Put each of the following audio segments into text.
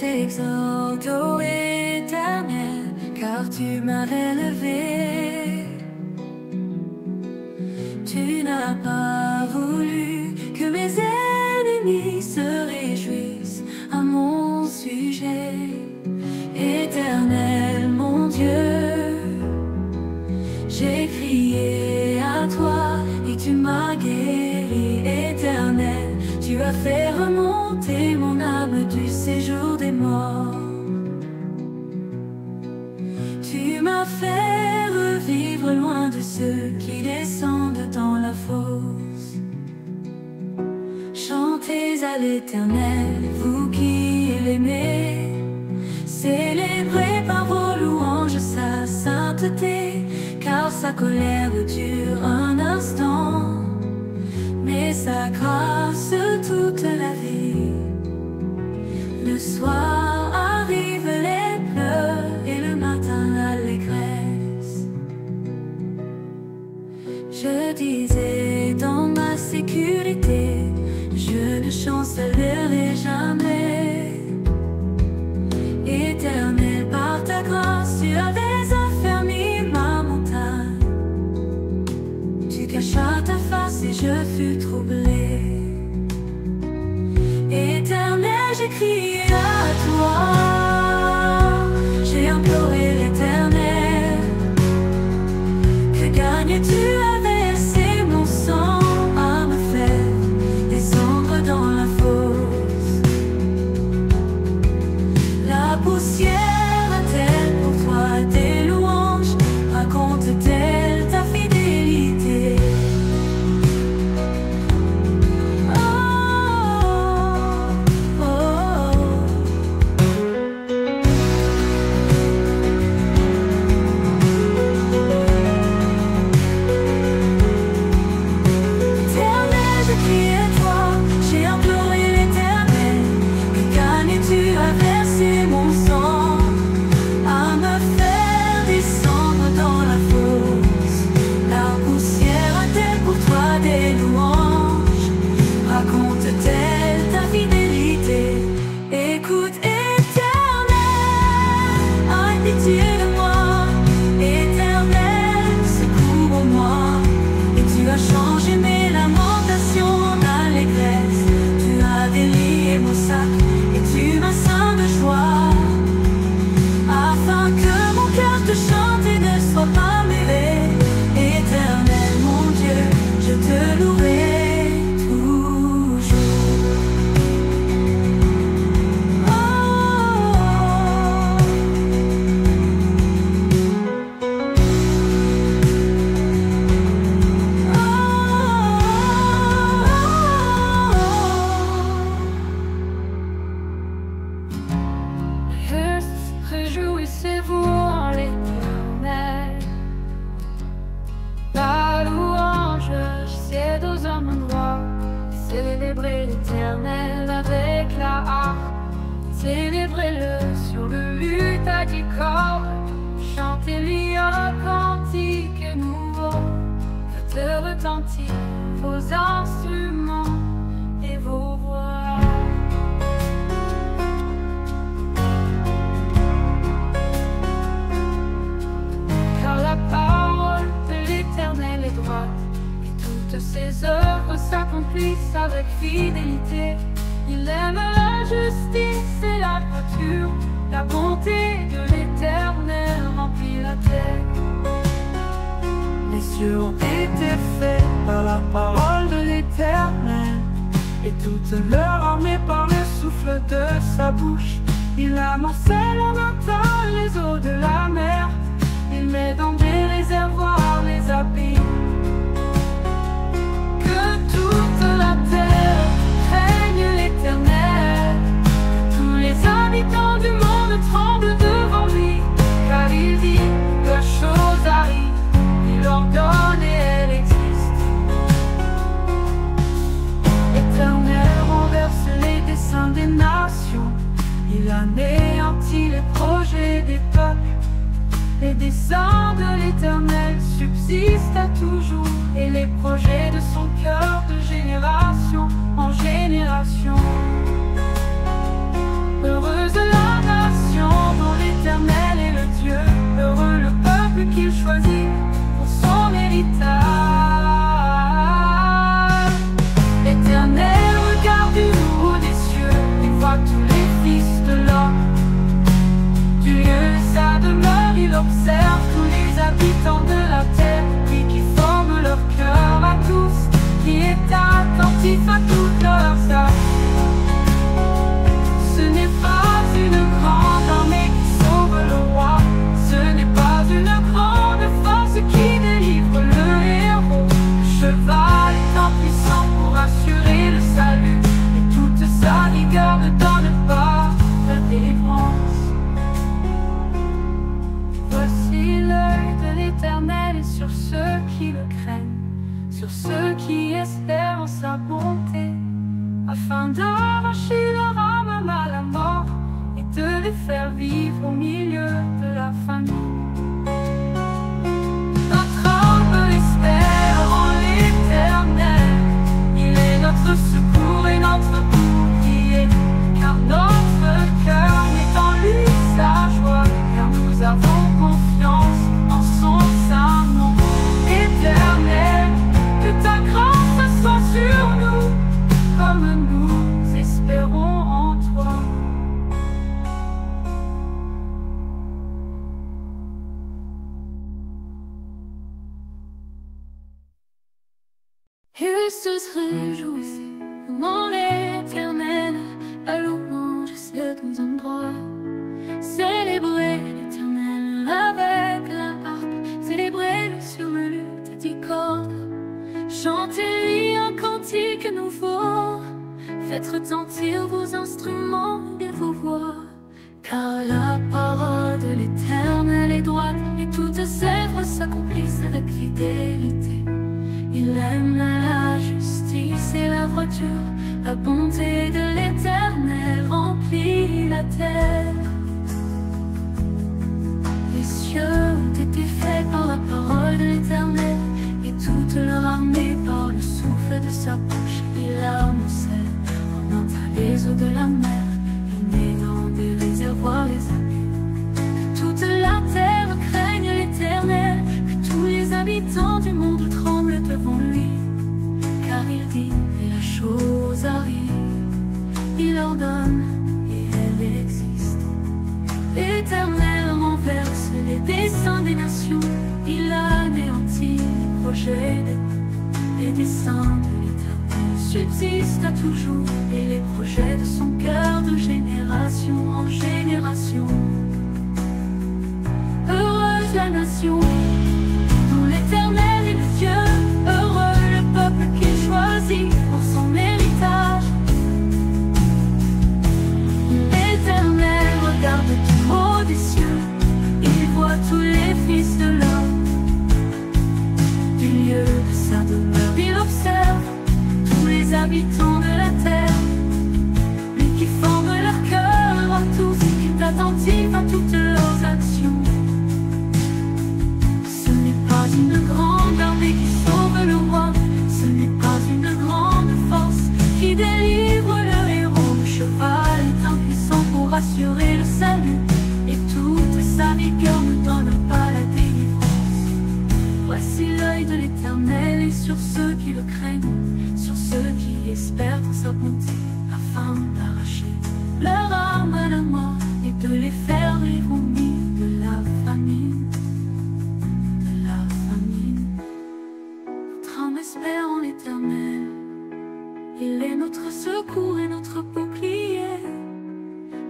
t'exalte, ô Éternel, car tu m'as élevé. Tu n'as pas voulu que mes ennemis se réjouissent à mon sujet. Éternel, mon Dieu, j'ai crié à toi et tu m'as guéri. Éternel, tu as fait remonter mon âme du séjour des morts. Tu m'as fait revivre loin de ceux qui descendent dans la fosse. Chantez à l'Éternel, vous qui l'aimez. Célébrez par vos louanges sa sainteté, car sa colère dure un instant, mais sa grâce toute la vie. Le soir arrivent les pleurs et le matin l'allégresse. Je disais dans ma sécurité, je ne chancellerai jamais. Éternel, par ta grâce, tu avais affermi ma montagne. Tu cachas ta face et je fus troublé. Éternel, j'ai crié à toi, j'ai imploré l'Éternel. Que gagnes-tu à verser mon sang, à me faire descendre dans la fosse? La poussière a-t-elle pour toi des louanges? Raconte-t-elle ta fidélité? Réjouissez-vous en l'Éternel. La louange, c'est aux hommes droits. Célébrez l'Éternel avec la harpe. Célébrez-le sur le luth à qui corde. Chantez-lui un cantique nouveau. Faites retentir vos instruments et vos voix. Ses œuvres s'accomplissent avec fidélité. Il aime la justice et la droiture. La bonté de l'Éternel remplit la terre. Les cieux ont été faits par la parole de l'Éternel, et toute leur armée par le souffle de sa bouche. Il amoncelle en un temps les eaux de la mer. Il met dans des réservoirs les abîmes. Toute la terre craigne l'Éternel. Tous les habitants du monde tremblent devant lui. Car il dit que la chose arrive, il ordonne et elle existe. L'Éternel renverse les desseins des nations. Il anéantit les projets des peuples. Les desseins de l'Éternel subsistent à toujours, et les projets de son cœur de génération en génération. Heureuse la nation dont l'Éternel est le Dieu. Heureux le peuple qu'il choisit pour son héritage. L'Éternel regarde du haut des cieux, il voit tous les fils de l'homme. Du lieu de sa demeure, il observe tous les habitants de la terre, lui qui forme leur cœur à tous, qui est attentif à toutes leurs actes. Ce n'est pas une grande armée qui sauve le roi, ce n'est pas une grande force qui délivre le héros. Le cheval est un puissant pour assurer le salut, et toute sa rigueur ne donne pas la délivrance. Voici l'œil de l'Éternel est sur ceux qui le craignent, sur ceux qui espèrent en sa bonté, afin d'arracher leur âme à la mort et de les faire vivre au milieu de la famine. Notre âme espère en l'Éternel, il est notre secours et notre bouclier, car notre cœur met en lui sa joie, car nous avons confiance en son saint nom. Éternel, que ta grâce soit sur nous, comme nous espérons en toi. Il se réjouit dans l'Éternel, la louange c'est aux endroits. Célébrez l'Éternel avec la harpe, célébrez-le sur le luth à 10 cordes. Chantez-lui un cantique nouveau, faites retentir vos instruments et vos voix. Car la parole de l'Éternel est droite, et toutes ses œuvres s'accomplissent avec fidélité. Il aime la justice et la droiture, la bonté de l'Éternel remplit la terre. Les cieux ont été faits par la parole de l'Éternel, et toute leur armée par le souffle de sa bouche. Il amoncelle en un tas les eaux de la mer, il met dans des réservoirs les abus. Que toute la terre craigne l'Éternel, que tous les habitants du monde tremblent devant lui. Car il dit et la chose arrive, il ordonne et elle existe. L'Éternel renverse les desseins des nations, il anéantit les projets des desseins de l'Éternel subsistent à toujours, et les projets de son cœur de génération en génération. Heureuse la nation dont l'Éternel est le Dieu, heureux le peuple qu'il choisit pour son héritage. L'Éternel regarde du haut des cieux, il voit tous les fils de l'homme. Du lieu de sa demeure, il observe tous les habitants de la terre, lui qui forme leur cœur à tous, qui est attentif à toutes leurs actions. Ce n'est pas une grande armée qui sauve le roi, ce n'est pas une grande force qui délivre le héros. Le cheval est impuissant pour assurer le salut, et toute sa vigueur ne donne pas la délivrance. Voici l'œil de l'Éternel est sur ceux qui le craignent, sur ceux qui espèrent en sa bonté, afin d'arracher leur âme à la mort et de les faire vivre au milieu de la famine. De la famine. Notre âme espère en l'Éternel, il est notre secours et notre bouclier.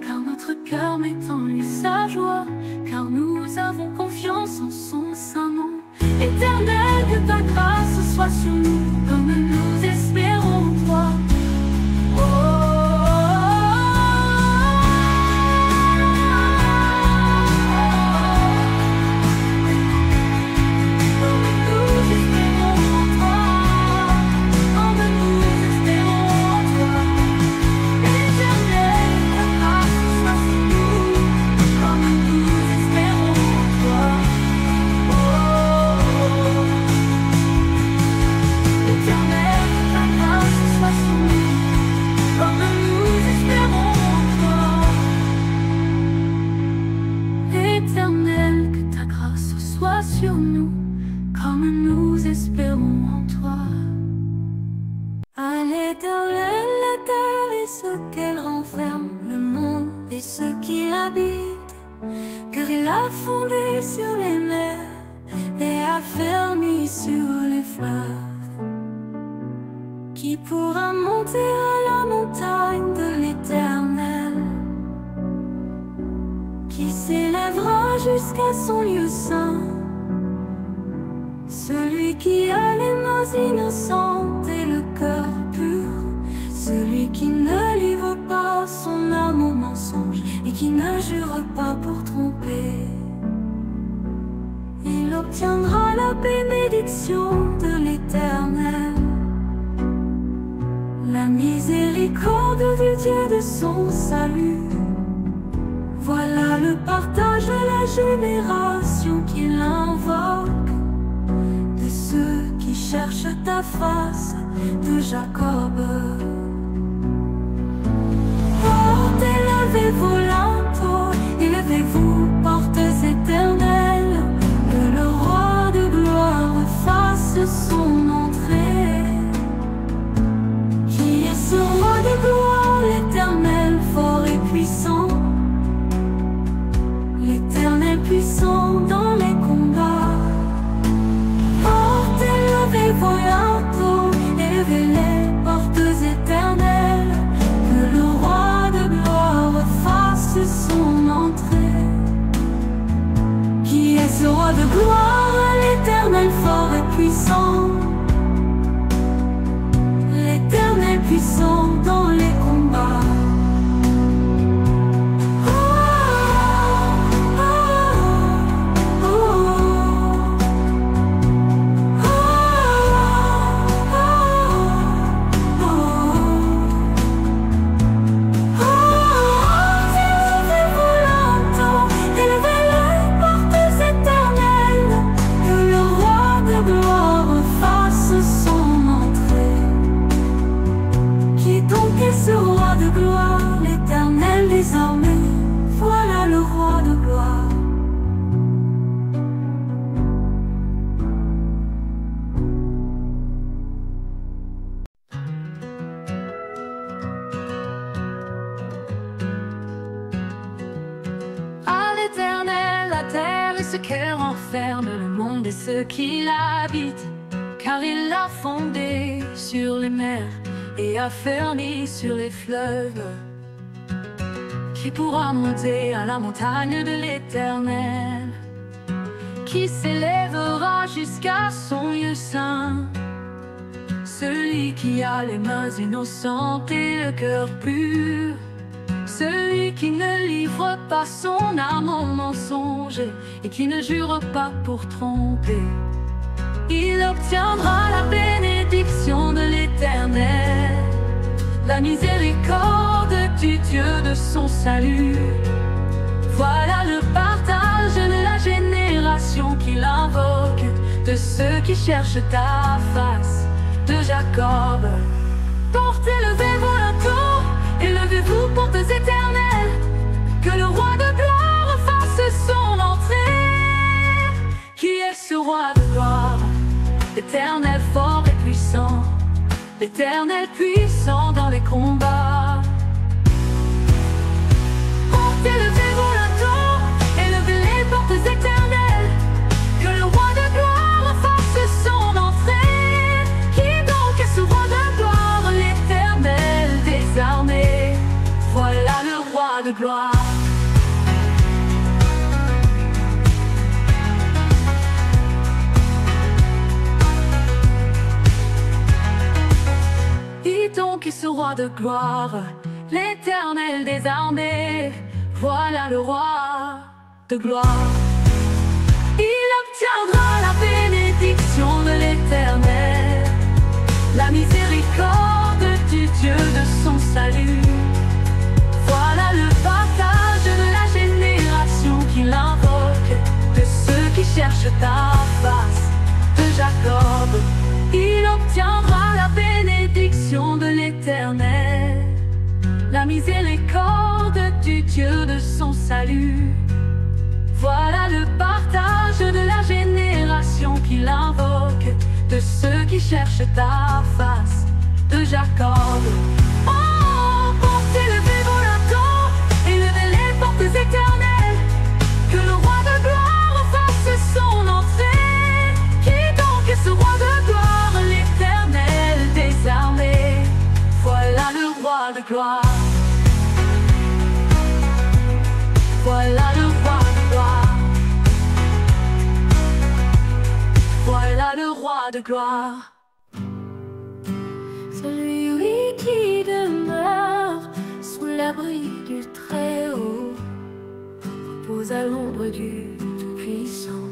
Car notre cœur met en lui sa joie, car nous avons confiance en son saint nom. Éternel, que ta grâce soit sur nous, comme nous espérons en toi. espérons en toi. À l'Éternel, la terre et ce qu'elle renferme, le monde et ceux qui l'habitent, car il a fondé sur les mers et affermi sur les fleuves. Qui pourra monter à la montagne de l'Éternel? Qui s'élèvera jusqu'à son lieu saint? Celui qui a les mains innocentes et le cœur pur, celui qui ne livre pas son âme au mensonge et qui ne jure pas pour tromper. Il obtiendra la bénédiction de l'Éternel, la miséricorde du Dieu de son salut. Voilà le partage de la génération qu'il invoque, de ceux qui cherchent ta face, de Jacob. Portes, élevez vos linteaux, élevez-vous, portes éternelles, que le roi de gloire fasse son entrée. Qui est ce roi de gloire? L'Éternel fort et puissant, l'Éternel puissant dans les combats. Portes, élevez vos linteaux, élevez-les, portes éternelles, que le roi de gloire fasse son entrée. Qui est ce roi de gloire? L'Éternel fort et puissant, l'Éternel puissant dans les combats. Ce roi de gloire, l'Éternel des armées, voilà le roi de gloire. À l'Éternel, la terre et ce qu'elle renferme, le monde et ceux qui l'habitent, car il l'a fondé sur les mers et affermi sur les fleuves. Qui pourra monter à la montagne de l'Éternel? Qui s'élèvera jusqu'à son lieu saint? Celui qui a les mains innocentes et le cœur pur, celui qui ne livre pas son âme au mensonge et qui ne jure pas pour tromper. Il obtiendra la bénédiction de l'Éternel, la miséricorde du Dieu de son salut. Voilà le partage de la génération qu'il invoque, de ceux qui cherchent ta face, de Jacob. Portes, élevez vos linteaux, élevez-vous, portes éternelles, que le roi de gloire fasse son entrée. Qui est ce roi de gloire? L'Éternel fort et puissant, l'Éternel puissant dans les combats. Portes, élevez vos linteaux, élevez les portes éternelles, que le roi de gloire fasse son entrée. Qui donc est ce roi de gloire? L'Éternel des armées, voilà le roi de gloire. Donc est ce roi de gloire, l'Éternel des armées, voilà le roi de gloire. Il obtiendra la bénédiction de l'Éternel, la miséricorde du Dieu de son salut. Voilà le partage de la génération qu'il invoque, de ceux qui cherchent ta face, de Jacob. Il obtiendra la bénédiction de l'Éternel, la miséricorde du Dieu de son salut. Voilà le partage de la génération qu'il invoque, de ceux qui cherchent ta face, de Jacob. Oh, portez le vibrato et levez les portes éternelles, que le roi de gloire fasse son entrée. Qui donc est ce roi de gloire? L'Éternel des armées. Voilà le roi de gloire. Voilà le roi de gloire. Voilà le roi de gloire. Celui qui demeure sous l'abri du Très-Haut repose à l'ombre du Tout-Puissant.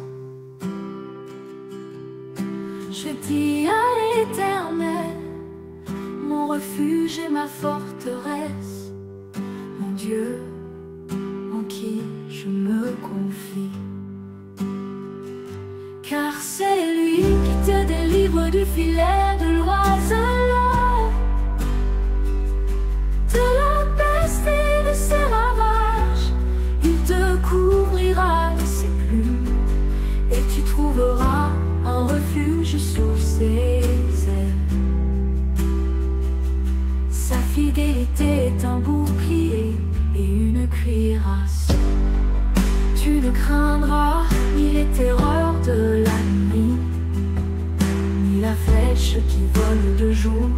Je dis à l'Éternel, mon refuge et ma forteresse, mon Dieu en qui je me confie. Car c'est lui qui te délivre du filet de l'oiseleur, de la peste et de ses ravages. Il te couvrira de ses plumes et tu trouveras un refuge sous ses ailes. Sa fidélité est un bouclier et une cuirasse. Tu ne craindras ni les terreurs de la nuit, ni la flèche qui vole de jour,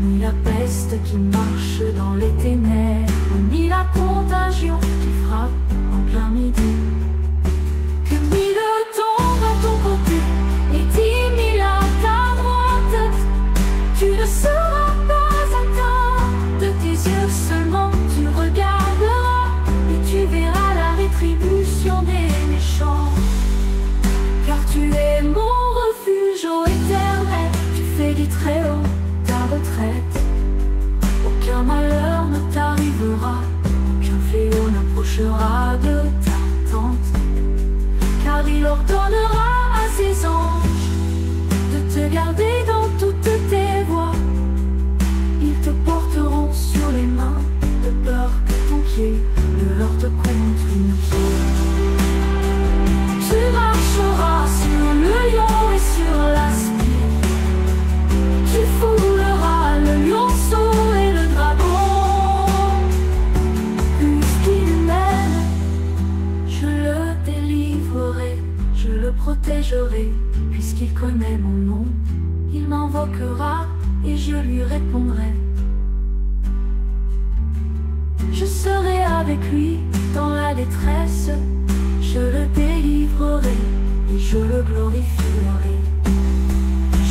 ni la peste qui marche dans les ténèbres, ni la contagion qui frappe en plein midi. Que 1000 tombent à ton côté et 10 000 à ta droite, tu ne seras pas atteint. De tes yeux seulement tu regarderas et tu verras la rétribution des méchants. Car tu es mon refuge, ô Éternel, tu fais du Très-Haut ta retraite. Aucun malheur ne t'arrivera, aucun fléau n'approchera de ta tente. Car il ordonnera à ses anges de te garder dans toutes tes voies. Ils te porteront sur les mains, de peur que ton pied ne heurte contre une pierre. Tu marcheras sur le lion et sur l'aspi. Tu fouleras le lionceau et le dragon. Puisqu'il m'aime, je le délivrerai, je le protégerai. Puisqu'il connaît mon nom, il m'invoquera et je lui répondrai. Je serai avec lui dans la détresse, je le délivrerai et je le glorifierai.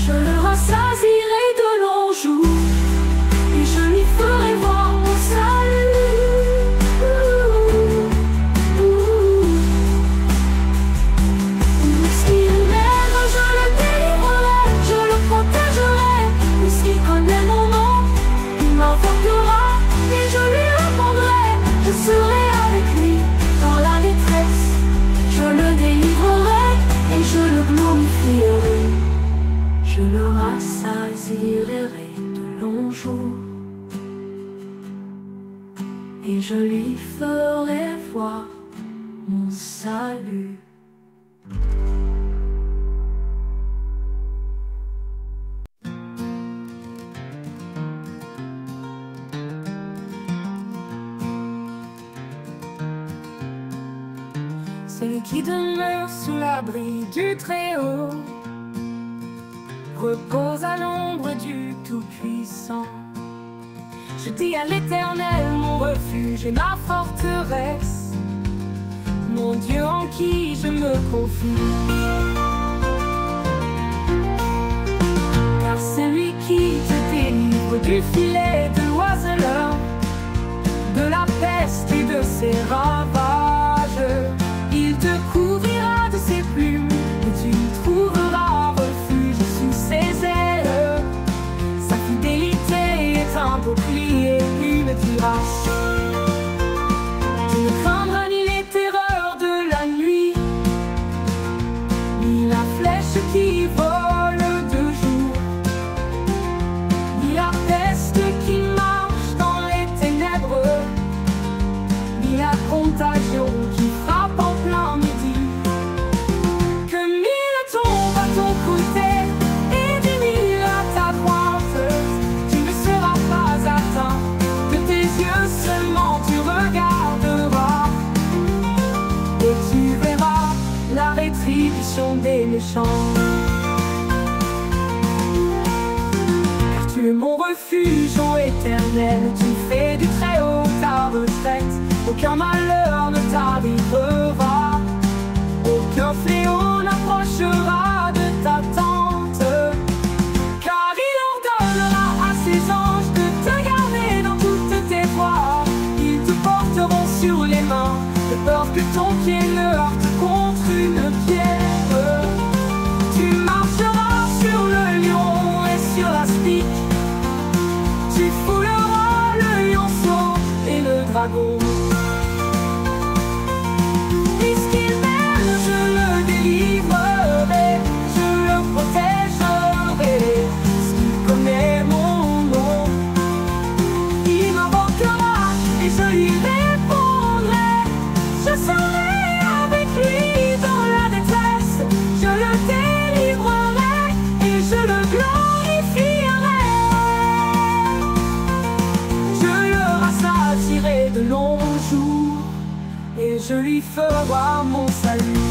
Je le rassasierai de longs jours et je lui ferai voir mon salut. Puisqu'il m'aime, je le délivrerai, je le protégerai. Puisqu'il connaît mon nom, il m'invoquera et je lui répondrai. Je serai avec lui dans la détresse, je le délivrerai et je le glorifierai. Je le rassasierai de longs jours et je lui ferai voir mon salut. Celui qui demeure sous l'abri du Très-Haut repose à l'ombre du Tout-Puissant. Je dis à l'Éternel, mon refuge et ma forteresse, mon Dieu en qui je me confie. Car c'est lui qui te délivre du filet de l'oiseleur, de la peste et de ses ravages. Il te couvrira de ses plumes et tu trouveras refuge sous ses ailes. Sa fidélité est un bouclier, une cuirasse. Tu ne craindras ni les terreurs de la nuit, ni la flèche qui vole de jour, ni la peste qui marche dans les ténèbres, ni la contagion qui frappe en plein midi. Que 1000 tombent à ton côté chant. Car tu es mon refuge, ô Éternel, tu fais du très haut ta retraite. Aucun malheur ne t'arrivera, aucun fléau n'approchera de ta tente. Car il ordonnera à ses anges de te garder dans toutes tes voies. Ils te porteront sur les mains, de peur que ton pied ne heurte contre une pierre. Tu marcheras sur le lion et sur l'aspic, tu fouleras le lionceau et le dragon. Puisqu'il m'aime, je le délivrerai, je le protégerai, parce qu'il connaît mon nom. Il m'invoquera et je lui répondrai, je serai avec lui dans la détresse, je le délivrerai et je le glorifierai. Je le rassasierai de longs jours et je lui ferai mon salut.